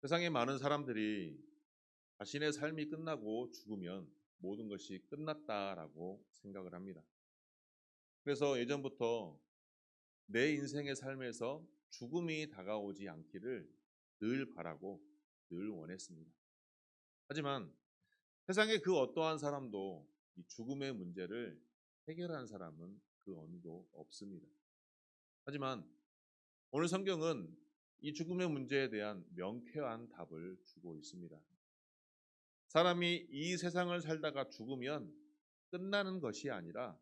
세상에 많은 사람들이 자신의 삶이 끝나고 죽으면 모든 것이 끝났다라고 생각을 합니다. 그래서 예전부터 내 인생의 삶에서 죽음이 다가오지 않기를 늘 바라고 늘 원했습니다. 하지만 세상의 그 어떠한 사람도 이 죽음의 문제를 해결한 사람은 그 어느도 없습니다. 하지만 오늘 성경은 이 죽음의 문제에 대한 명쾌한 답을 주고 있습니다. 사람이 이 세상을 살다가 죽으면 끝나는 것이 아니라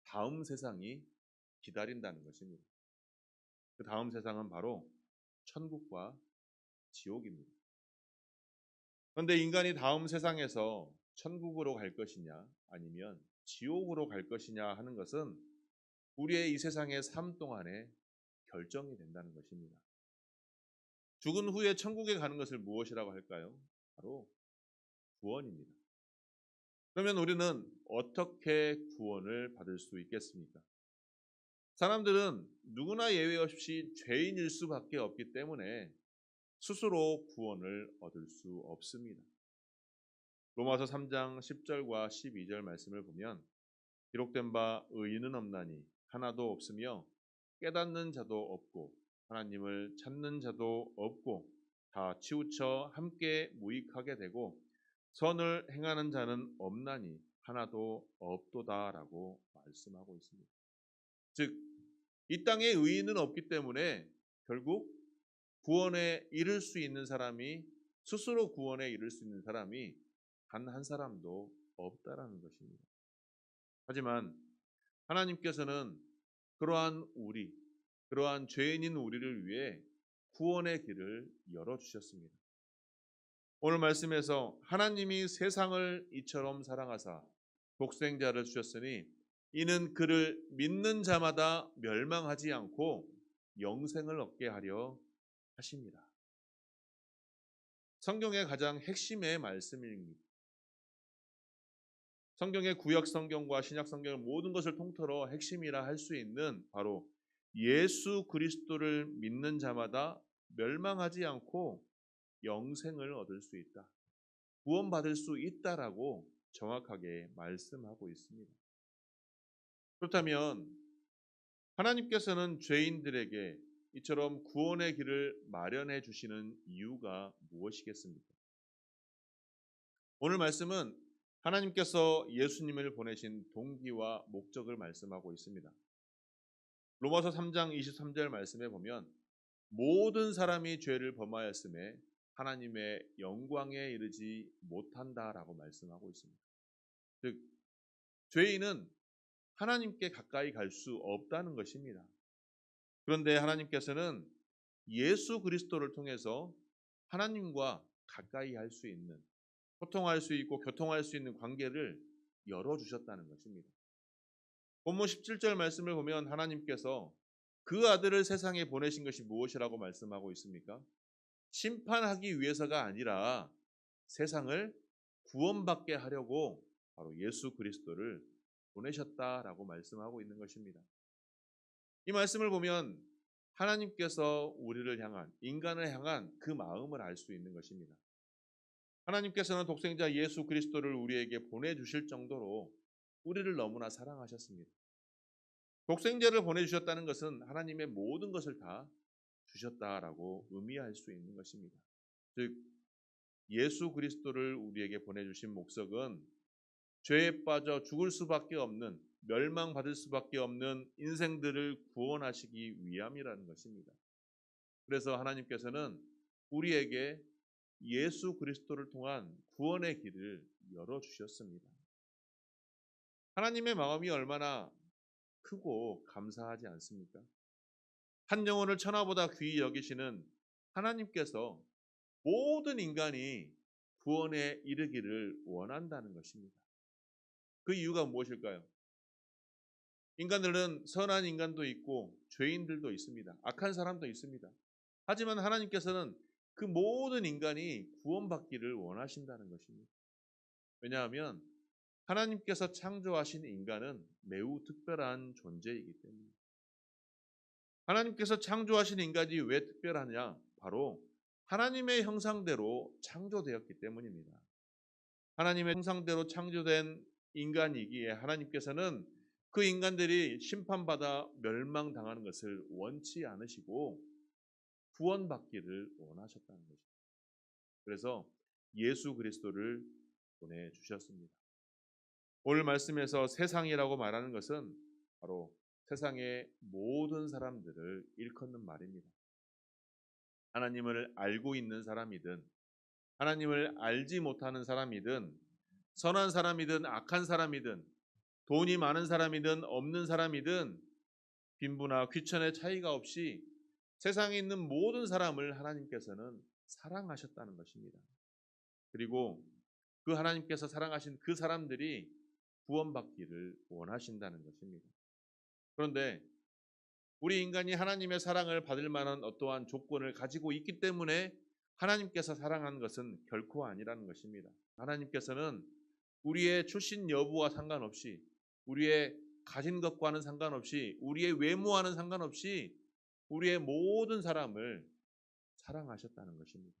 다음 세상이 기다린다는 것입니다. 그 다음 세상은 바로 천국과 지옥입니다. 그런데 인간이 다음 세상에서 천국으로 갈 것이냐 아니면 지옥으로 갈 것이냐 하는 것은 우리의 이 세상의 삶 동안에 결정이 된다는 것입니다. 죽은 후에 천국에 가는 것을 무엇이라고 할까요? 바로 구원입니다. 그러면 우리는 어떻게 구원을 받을 수 있겠습니까? 사람들은 누구나 예외 없이 죄인일 수밖에 없기 때문에 스스로 구원을 얻을 수 없습니다. 로마서 3장 10절과 12절 말씀을 보면 기록된 바 의인은 없나니 하나도 없으며 깨닫는 자도 없고 하나님을 찾는 자도 없고 다 치우쳐 함께 무익하게 되고 선을 행하는 자는 없나니 하나도 없도다라고 말씀하고 있습니다. 즉, 이 땅에 의인은 없기 때문에 결국 구원에 이를 수 있는 사람이 스스로 구원에 이를 수 있는 사람이 단 한 사람도 없다라는 것입니다. 하지만 하나님께서는 그러한 죄인인 우리를 위해 구원의 길을 열어주셨습니다. 오늘 말씀에서 하나님이 세상을 이처럼 사랑하사 독생자를 주셨으니 이는 그를 믿는 자마다 멸망하지 않고 영생을 얻게 하려 하십니다. 성경의 가장 핵심의 말씀입니다. 성경의 구약 성경과 신약 성경의 모든 것을 통틀어 핵심이라 할 수 있는 바로 예수 그리스도를 믿는 자마다 멸망하지 않고 영생을 얻을 수 있다. 구원받을 수 있다라고 정확하게 말씀하고 있습니다. 그렇다면 하나님께서는 죄인들에게 이처럼 구원의 길을 마련해 주시는 이유가 무엇이겠습니까? 오늘 말씀은 하나님께서 예수님을 보내신 동기와 목적을 말씀하고 있습니다. 로마서 3장 23절 말씀에 보면 모든 사람이 죄를 범하였음에 하나님의 영광에 이르지 못한다라고 말씀하고 있습니다. 즉, 죄인은 하나님께 가까이 갈 수 없다는 것입니다. 그런데 하나님께서는 예수 그리스도를 통해서 하나님과 가까이 할 수 있는, 소통할 수 있고 교통할 수 있는 관계를 열어주셨다는 것입니다. 본문 17절 말씀을 보면 하나님께서 그 아들을 세상에 보내신 것이 무엇이라고 말씀하고 있습니까? 심판하기 위해서가 아니라 세상을 구원받게 하려고 바로 예수 그리스도를 보내셨다라고 말씀하고 있는 것입니다. 이 말씀을 보면 하나님께서 우리를 향한, 인간을 향한 그 마음을 알 수 있는 것입니다. 하나님께서는 독생자 예수 그리스도를 우리에게 보내주실 정도로 우리를 너무나 사랑하셨습니다. 독생자를 보내주셨다는 것은 하나님의 모든 것을 다 주셨다라고 의미할 수 있는 것입니다. 즉, 예수 그리스도를 우리에게 보내주신 목적은 죄에 빠져 죽을 수밖에 없는, 멸망받을 수밖에 없는 인생들을 구원하시기 위함이라는 것입니다. 그래서 하나님께서는 우리에게 예수 그리스도를 통한 구원의 길을 열어주셨습니다. 하나님의 마음이 얼마나 크고 감사하지 않습니까? 한 영혼을 천하보다 귀히 여기시는 하나님께서 모든 인간이 구원에 이르기를 원한다는 것입니다. 그 이유가 무엇일까요? 인간들은 선한 인간도 있고 죄인들도 있습니다. 악한 사람도 있습니다. 하지만 하나님께서는 그 모든 인간이 구원받기를 원하신다는 것입니다. 왜냐하면 하나님께서 창조하신 인간은 매우 특별한 존재이기 때문입니다. 하나님께서 창조하신 인간이 왜 특별하냐? 바로 하나님의 형상대로 창조되었기 때문입니다. 하나님의 형상대로 창조된 인간이기에 하나님께서는 그 인간들이 심판받아 멸망당하는 것을 원치 않으시고 구원받기를 원하셨다는 것입니다. 그래서 예수 그리스도를 보내주셨습니다. 오늘 말씀에서 세상이라고 말하는 것은 바로 세상의 모든 사람들을 일컫는 말입니다. 하나님을 알고 있는 사람이든 하나님을 알지 못하는 사람이든 선한 사람이든 악한 사람이든 돈이 많은 사람이든 없는 사람이든 빈부나 귀천의 차이가 없이 세상에 있는 모든 사람을 하나님께서는 사랑하셨다는 것입니다. 그리고 그 하나님께서 사랑하신 그 사람들이 구원받기를 원하신다는 것입니다. 그런데 우리 인간이 하나님의 사랑을 받을 만한 어떠한 조건을 가지고 있기 때문에 하나님께서 사랑하는 것은 결코 아니라는 것입니다. 하나님께서는 우리의 출신 여부와 상관없이 우리의 가진 것과는 상관없이 우리의 외모와는 상관없이 우리의 모든 사람을 사랑하셨다는 것입니다.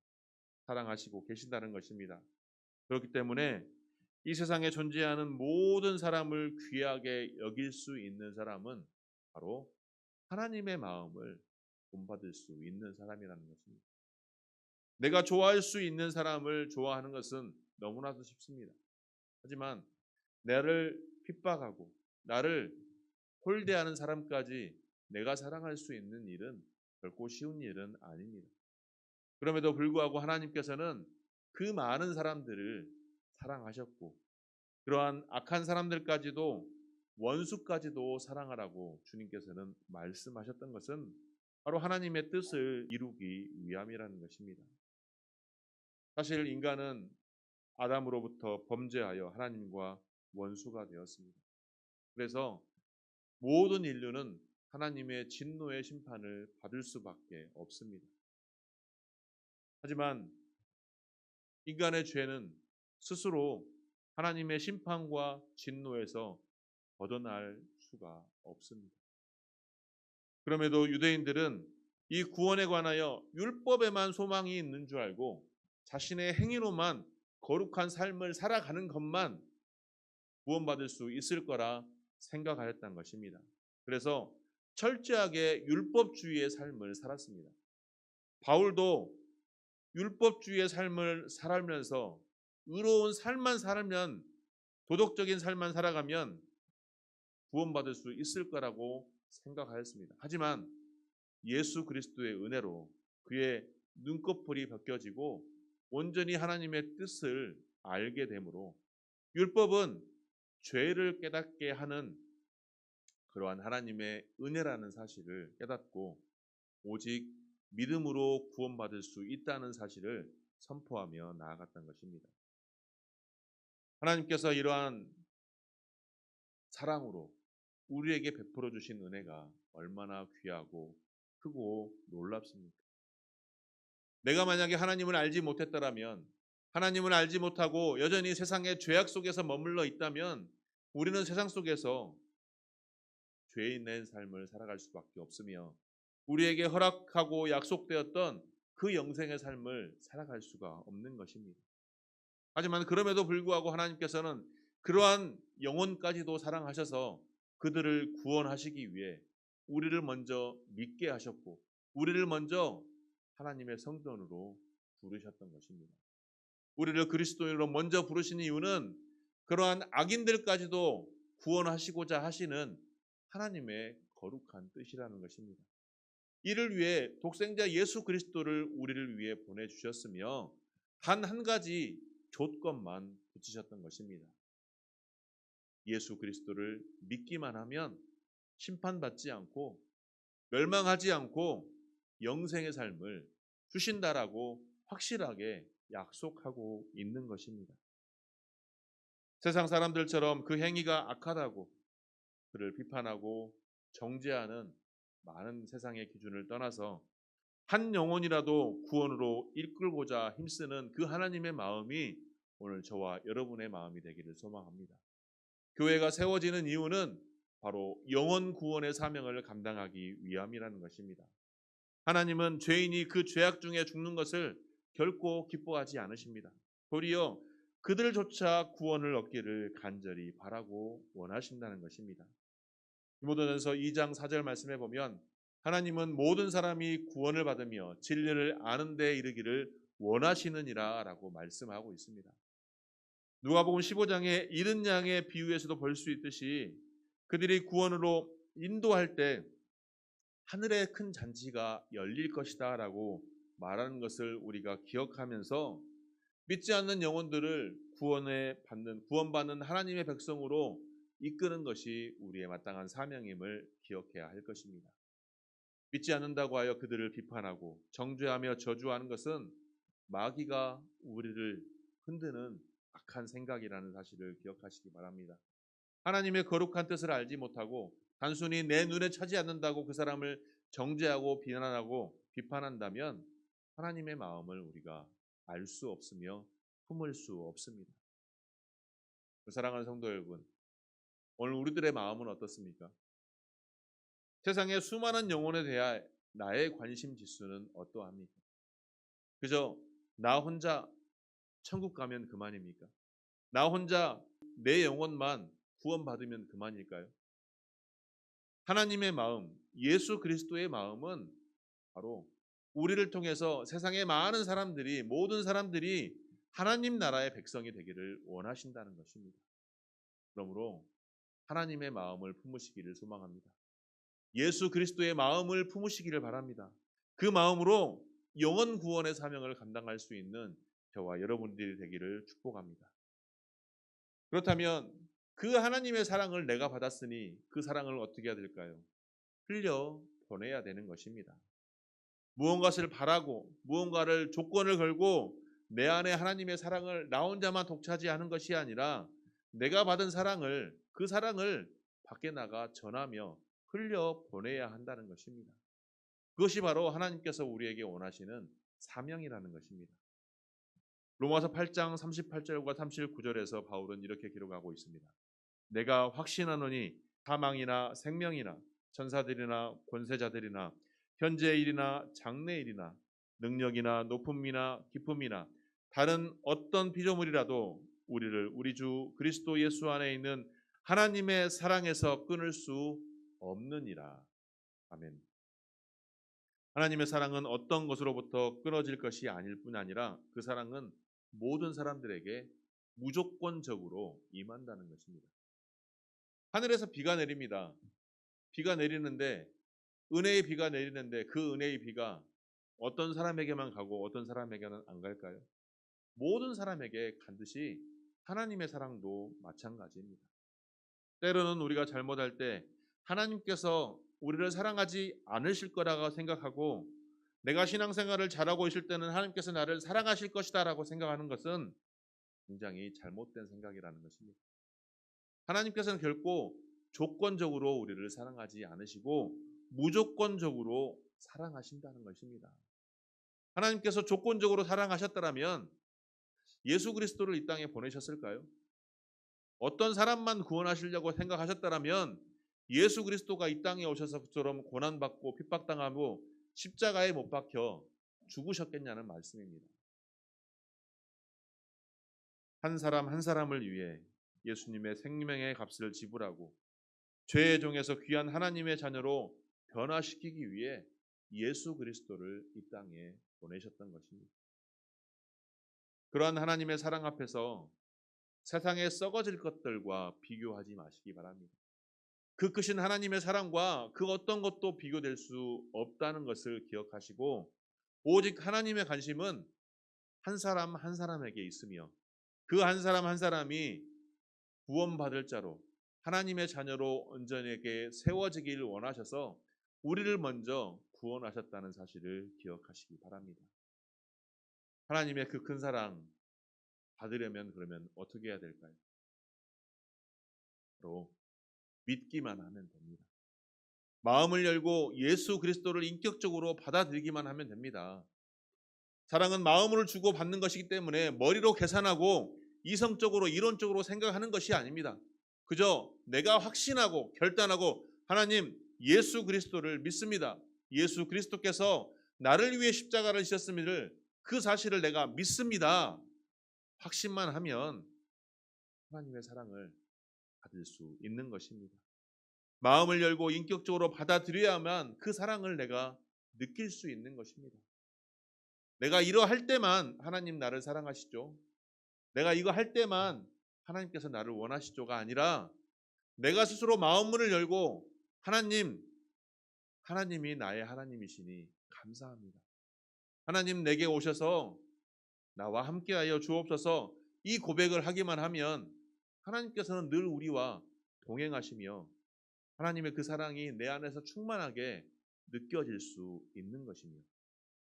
사랑하시고 계신다는 것입니다. 그렇기 때문에 이 세상에 존재하는 모든 사람을 귀하게 여길 수 있는 사람은 바로 하나님의 마음을 본받을 수 있는 사람이라는 것입니다. 내가 좋아할 수 있는 사람을 좋아하는 것은 너무나도 쉽습니다. 하지만 나를 핍박하고 나를 홀대하는 사람까지 내가 사랑할 수 있는 일은 결코 쉬운 일은 아닙니다. 그럼에도 불구하고 하나님께서는 그 많은 사람들을 사랑하셨고 그러한 악한 사람들까지도 원수까지도 사랑하라고 주님께서는 말씀하셨던 것은 바로 하나님의 뜻을 이루기 위함이라는 것입니다. 사실 인간은 아담으로부터 범죄하여 하나님과 원수가 되었습니다. 그래서 모든 인류는 하나님의 진노의 심판을 받을 수밖에 없습니다. 하지만 인간의 죄는 스스로 하나님의 심판과 진노에서 벗어날 수가 없습니다. 그럼에도 유대인들은 이 구원에 관하여 율법에만 소망이 있는 줄 알고 자신의 행위로만 거룩한 삶을 살아가는 것만 구원받을 수 있을 거라 생각하였던 것입니다. 그래서 철저하게 율법주의의 삶을 살았습니다. 바울도 율법주의의 삶을 살면서 의로운 삶만 살면 도덕적인 삶만 살아가면 구원받을 수 있을 거라고 생각하였습니다. 하지만 예수 그리스도의 은혜로 그의 눈꺼풀이 벗겨지고 온전히 하나님의 뜻을 알게 되므로 율법은 죄를 깨닫게 하는 그러한 하나님의 은혜라는 사실을 깨닫고 오직 믿음으로 구원받을 수 있다는 사실을 선포하며 나아갔던 것입니다. 하나님께서 이러한 사랑으로 우리에게 베풀어 주신 은혜가 얼마나 귀하고 크고 놀랍습니까? 내가 만약에 하나님을 알지 못했더라면, 하나님을 알지 못하고 여전히 세상의 죄악 속에서 머물러 있다면 우리는 세상 속에서 죄인의 삶을 살아갈 수밖에 없으며 우리에게 허락하고 약속되었던 그 영생의 삶을 살아갈 수가 없는 것입니다. 하지만 그럼에도 불구하고 하나님께서는 그러한 영혼까지도 사랑하셔서 그들을 구원하시기 위해 우리를 먼저 믿게 하셨고 우리를 먼저 하나님의 성전으로 부르셨던 것입니다. 우리를 그리스도인으로 먼저 부르신 이유는 그러한 악인들까지도 구원하시고자 하시는 하나님의 거룩한 뜻이라는 것입니다. 이를 위해 독생자 예수 그리스도를 우리를 위해 보내주셨으며 단 한 가지 조건만 붙이셨던 것입니다. 예수 그리스도를 믿기만 하면 심판받지 않고 멸망하지 않고 영생의 삶을 주신다라고 확실하게 약속하고 있는 것입니다. 세상 사람들처럼 그 행위가 악하다고 그를 비판하고 정죄하는 많은 세상의 기준을 떠나서 한 영혼이라도 구원으로 이끌고자 힘쓰는 그 하나님의 마음이 오늘 저와 여러분의 마음이 되기를 소망합니다. 교회가 세워지는 이유는 바로 영혼 구원의 사명을 감당하기 위함이라는 것입니다. 하나님은 죄인이 그 죄악 중에 죽는 것을 결코 기뻐하지 않으십니다. 도리어 그들조차 구원을 얻기를 간절히 바라고 원하신다는 것입니다. 디모데전서 2장 4절 말씀에 보면 하나님은 모든 사람이 구원을 받으며 진리를 아는 데 이르기를 원하시느니라 라고 말씀하고 있습니다. 누가복음 15장의 잃은 양의 비유에서도 볼 수 있듯이 그들이 구원으로 인도할 때 하늘의 큰 잔치가 열릴 것이다 라고 말하는 것을 우리가 기억하면서 믿지 않는 영혼들을 구원받는 하나님의 백성으로 이끄는 것이 우리의 마땅한 사명임을 기억해야 할 것입니다. 믿지 않는다고 하여 그들을 비판하고 정죄하며 저주하는 것은 마귀가 우리를 흔드는 악한 생각이라는 사실을 기억하시기 바랍니다. 하나님의 거룩한 뜻을 알지 못하고 단순히 내 눈에 차지 않는다고 그 사람을 정죄하고 비난하고 비판한다면 하나님의 마음을 우리가 알 수 없으며 품을 수 없습니다. 사랑하는 성도 여러분, 오늘 우리들의 마음은 어떻습니까? 세상의 수많은 영혼에 대한 나의 관심 지수는 어떠합니까? 그저 나 혼자 천국 가면 그만입니까? 나 혼자 내 영혼만 구원받으면 그만일까요? 하나님의 마음, 예수 그리스도의 마음은 바로 우리를 통해서 세상의 많은 사람들이, 모든 사람들이 하나님 나라의 백성이 되기를 원하신다는 것입니다. 그러므로 하나님의 마음을 품으시기를 소망합니다. 예수 그리스도의 마음을 품으시기를 바랍니다. 그 마음으로 영혼 구원의 사명을 감당할 수 있는 저와 여러분들이 되기를 축복합니다. 그렇다면 그 하나님의 사랑을 내가 받았으니 그 사랑을 어떻게 해야 될까요? 흘려 보내야 되는 것입니다. 무언가를 바라고 무언가를 조건을 걸고 내 안에 하나님의 사랑을 나 혼자만 독차지하는 것이 아니라 내가 받은 사랑을, 그 사랑을 밖에 나가 전하며 흘려 보내야 한다는 것입니다. 그것이 바로 하나님께서 우리에게 원하시는 사명이라는 것입니다. 로마서 8장 38절과 39절에서 바울은 이렇게 기록하고 있습니다. 내가 확신하노니 사망이나 생명이나 천사들이나 권세자들이나 현재의 일이나 장래의 일이나 능력이나 높음이나 기쁨이나 다른 어떤 피조물이라도 우리를 우리 주 그리스도 예수 안에 있는 하나님의 사랑에서 끊을 수 없느니라. 아멘. 하나님의 사랑은 어떤 것으로부터 끊어질 것이 아닐 뿐 아니라 그 사랑은 모든 사람들에게 무조건적으로 임한다는 것입니다. 하늘에서 비가 내립니다. 비가 내리는데 은혜의 비가 내리는데 그 은혜의 비가 어떤 사람에게만 가고 어떤 사람에게는 안 갈까요? 모든 사람에게 간듯이 하나님의 사랑도 마찬가지입니다. 때로는 우리가 잘못할 때 하나님께서 우리를 사랑하지 않으실 거라고 생각하고 내가 신앙생활을 잘하고 있을 때는 하나님께서 나를 사랑하실 것이다 라고 생각하는 것은 굉장히 잘못된 생각이라는 것입니다. 하나님께서는 결코 조건적으로 우리를 사랑하지 않으시고 무조건적으로 사랑하신다는 것입니다. 하나님께서 조건적으로 사랑하셨더라면 예수 그리스도를 이 땅에 보내셨을까요? 어떤 사람만 구원하시려고 생각하셨더라면 예수 그리스도가 이 땅에 오셔서 그처럼 고난받고 핍박당하고 십자가에 못 박혀 죽으셨겠냐는 말씀입니다. 한 사람 한 사람을 위해 예수님의 생명의 값을 지불하고 죄의 종에서 귀한 하나님의 자녀로 변화시키기 위해 예수 그리스도를 이 땅에 보내셨던 것입니다. 그러한 하나님의 사랑 앞에서 세상에 썩어질 것들과 비교하지 마시기 바랍니다. 그 크신 하나님의 사랑과 그 어떤 것도 비교될 수 없다는 것을 기억하시고 오직 하나님의 관심은 한 사람 한 사람에게 있으며 그 한 사람 한 사람이 구원받을 자로 하나님의 자녀로 온전하게 세워지기를 원하셔서 우리를 먼저 구원하셨다는 사실을 기억하시기 바랍니다. 하나님의 그 큰 사랑 받으려면 그러면 어떻게 해야 될까요? 바로 믿기만 하면 됩니다. 마음을 열고 예수 그리스도를 인격적으로 받아들이기만 하면 됩니다. 사랑은 마음으로 주고 받는 것이기 때문에 머리로 계산하고 이성적으로 이론적으로 생각하는 것이 아닙니다. 그저 내가 확신하고 결단하고 하나님 예수 그리스도를 믿습니다. 예수 그리스도께서 나를 위해 십자가를 지셨음을 그 사실을 내가 믿습니다. 확신만 하면 하나님의 사랑을 받을 수 있는 것입니다. 마음을 열고 인격적으로 받아들여야만 그 사랑을 내가 느낄 수 있는 것입니다. 내가 이러할 때만 하나님 나를 사랑하시죠. 내가 이거 할 때만 하나님께서 나를 원하시죠가 아니라 내가 스스로 마음문을 열고 하나님이 나의 하나님이시니 감사합니다. 하나님 내게 오셔서 나와 함께하여 주옵소서. 이 고백을 하기만 하면 하나님께서는 늘 우리와 동행하시며 하나님의 그 사랑이 내 안에서 충만하게 느껴질 수 있는 것이며,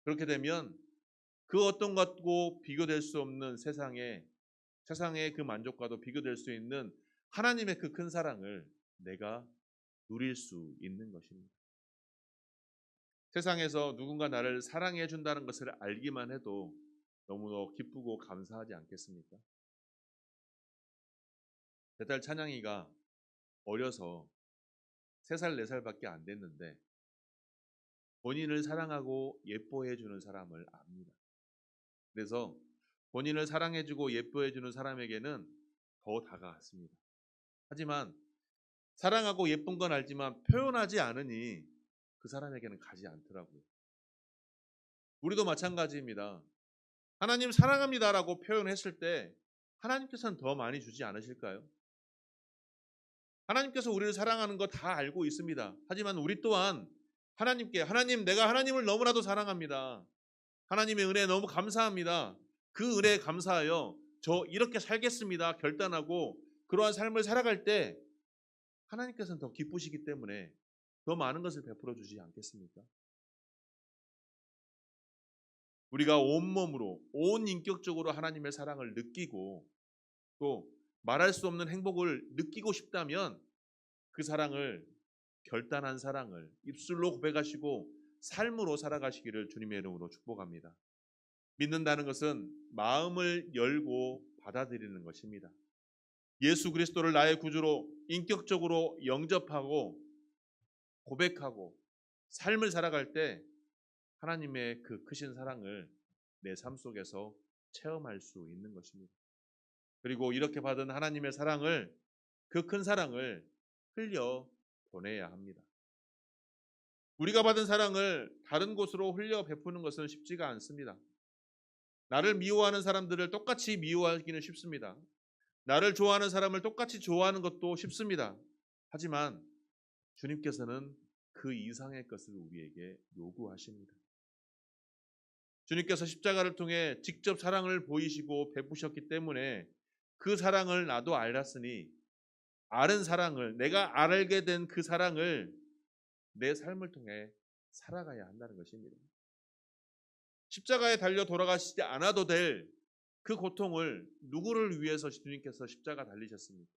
그렇게 되면 그 어떤 것과 비교될 수 없는 세상의 그 만족과도 비교될 수 있는 하나님의 그 큰 사랑을 내가 누릴 수 있는 것입니다. 세상에서 누군가 나를 사랑해 준다는 것을 알기만 해도 너무나 기쁘고 감사하지 않겠습니까? 제 딸 찬양이가 어려서 3살, 4살밖에 안 됐는데 본인을 사랑하고 예뻐해 주는 사람을 압니다. 그래서 본인을 사랑해 주고 예뻐해 주는 사람에게는 더 다가갔습니다. 하지만 사랑하고 예쁜 건 알지만 표현하지 않으니 그 사람에게는 가지 않더라고요. 우리도 마찬가지입니다. 하나님 사랑합니다라고 표현했을 때 하나님께서는 더 많이 주지 않으실까요? 하나님께서 우리를 사랑하는 거 다 알고 있습니다. 하지만 우리 또한 하나님 내가 하나님을 너무나도 사랑합니다. 하나님의 은혜 너무 감사합니다. 그 은혜에 감사하여 저 이렇게 살겠습니다. 결단하고 그러한 삶을 살아갈 때 하나님께서는 더 기쁘시기 때문에 더 많은 것을 베풀어 주지 않겠습니까? 우리가 온몸으로 온 인격적으로 하나님의 사랑을 느끼고 또 말할 수 없는 행복을 느끼고 싶다면 그 사랑을, 결단한 사랑을 입술로 고백하시고 삶으로 살아가시기를 주님의 이름으로 축복합니다. 믿는다는 것은 마음을 열고 받아들이는 것입니다. 예수 그리스도를 나의 구주로 인격적으로 영접하고 고백하고 삶을 살아갈 때 하나님의 그 크신 사랑을 내 삶 속에서 체험할 수 있는 것입니다. 그리고 이렇게 받은 하나님의 사랑을, 그 큰 사랑을 흘려 보내야 합니다. 우리가 받은 사랑을 다른 곳으로 흘려 베푸는 것은 쉽지가 않습니다. 나를 미워하는 사람들을 똑같이 미워하기는 쉽습니다. 나를 좋아하는 사람을 똑같이 좋아하는 것도 쉽습니다. 하지만 주님께서는 그 이상의 것을 우리에게 요구하십니다. 주님께서 십자가를 통해 직접 사랑을 보이시고 베푸셨기 때문에 그 사랑을 나도 알았으니 아는 사랑을, 내가 알게 된 그 사랑을 내 삶을 통해 살아가야 한다는 것입니다. 십자가에 달려 돌아가시지 않아도 될 그 고통을 누구를 위해서 주님께서 십자가 달리셨습니까?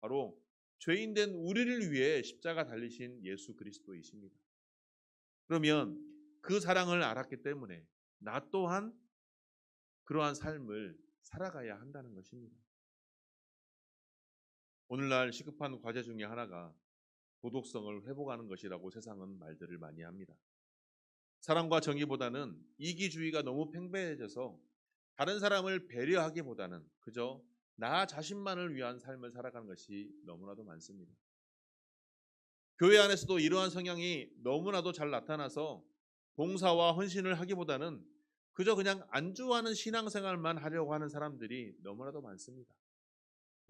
바로 죄인된 우리를 위해 십자가 달리신 예수 그리스도이십니다. 그러면 그 사랑을 알았기 때문에 나 또한 그러한 삶을 살아가야 한다는 것입니다. 오늘날 시급한 과제 중에 하나가 도덕성을 회복하는 것이라고 세상은 말들을 많이 합니다. 사랑과 정의보다는 이기주의가 너무 팽배해져서 다른 사람을 배려하기보다는 그저 나 자신만을 위한 삶을 살아가는 것이 너무나도 많습니다. 교회 안에서도 이러한 성향이 너무나도 잘 나타나서 봉사와 헌신을 하기보다는 그저 그냥 안주하는 신앙생활만 하려고 하는 사람들이 너무나도 많습니다.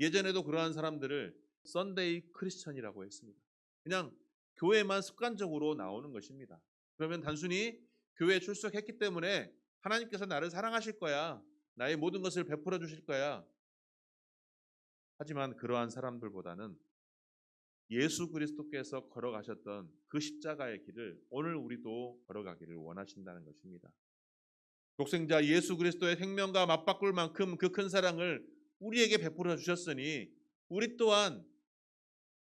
예전에도 그러한 사람들을 썬데이 크리스천이라고 했습니다. 그냥 교회만 습관적으로 나오는 것입니다. 그러면 단순히 교회에 출석했기 때문에 하나님께서 나를 사랑하실 거야. 나의 모든 것을 베풀어 주실 거야. 하지만 그러한 사람들보다는 예수 그리스도께서 걸어가셨던 그 십자가의 길을 오늘 우리도 걸어가기를 원하신다는 것입니다. 독생자 예수 그리스도의 생명과 맞바꿀 만큼 그 큰 사랑을 우리에게 베풀어 주셨으니 우리 또한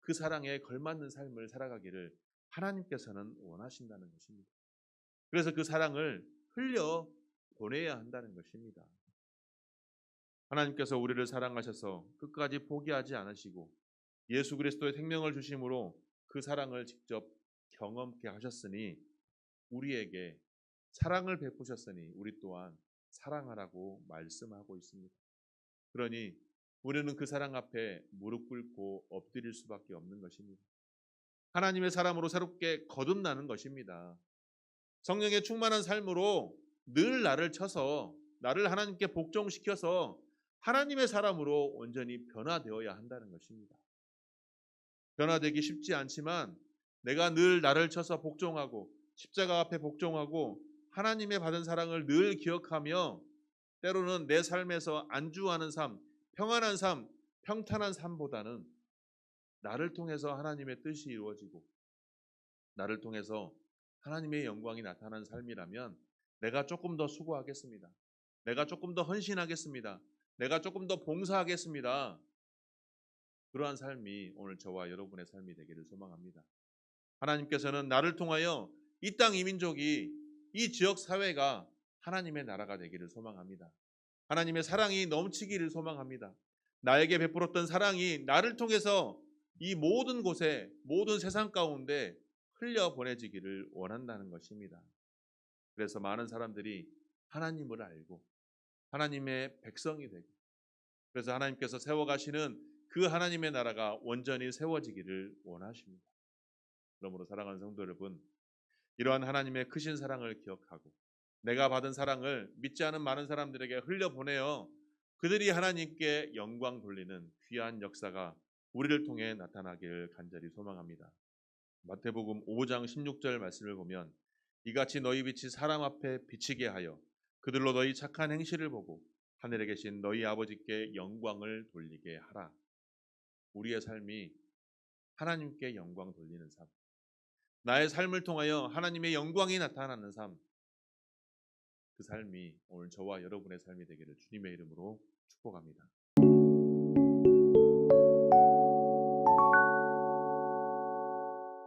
그 사랑에 걸맞는 삶을 살아가기를 하나님께서는 원하신다는 것입니다. 그래서 그 사랑을 흘려 보내야 한다는 것입니다. 하나님께서 우리를 사랑하셔서 끝까지 포기하지 않으시고 예수 그리스도의 생명을 주심으로 그 사랑을 직접 경험케 하셨으니 우리에게 사랑을 베푸셨으니 우리 또한 사랑하라고 말씀하고 있습니다. 그러니 우리는 그 사랑 앞에 무릎 꿇고 엎드릴 수밖에 없는 것입니다. 하나님의 사람으로 새롭게 거듭나는 것입니다. 성령의 충만한 삶으로 늘 나를 쳐서 나를 하나님께 복종시켜서 하나님의 사람으로 온전히 변화되어야 한다는 것입니다. 변화되기 쉽지 않지만 내가 늘 나를 쳐서 복종하고 십자가 앞에 복종하고 하나님의 받은 사랑을 늘 기억하며 때로는 내 삶에서 안주하는 삶, 평안한 삶, 평탄한 삶보다는 나를 통해서 하나님의 뜻이 이루어지고 나를 통해서 하나님의 영광이 나타나는 삶이라면 내가 조금 더 수고하겠습니다. 내가 조금 더 헌신하겠습니다. 내가 조금 더 봉사하겠습니다. 그러한 삶이 오늘 저와 여러분의 삶이 되기를 소망합니다. 하나님께서는 나를 통하여 이 땅 이민족이 이 지역 사회가 하나님의 나라가 되기를 소망합니다. 하나님의 사랑이 넘치기를 소망합니다. 나에게 베풀었던 사랑이 나를 통해서 이 모든 곳에 모든 세상 가운데 흘려 보내지기를 원한다는 것입니다. 그래서 많은 사람들이 하나님을 알고 하나님의 백성이 되고 그래서 하나님께서 세워가시는 그 하나님의 나라가 온전히 세워지기를 원하십니다. 그러므로 사랑하는 성도 여러분, 이러한 하나님의 크신 사랑을 기억하고 내가 받은 사랑을 믿지 않은 많은 사람들에게 흘려보내어 그들이 하나님께 영광 돌리는 귀한 역사가 우리를 통해 나타나길 간절히 소망합니다. 마태복음 5장 16절 말씀을 보면 이같이 너희 빛이 사람 앞에 비치게 하여 그들로 너희 착한 행실을 보고 하늘에 계신 너희 아버지께 영광을 돌리게 하라. 우리의 삶이 하나님께 영광 돌리는 삶, 나의 삶을 통하여 하나님의 영광이 나타나는 삶, 그 삶이 오늘 저와 여러분의 삶이 되기를 주님의 이름으로 축복합니다.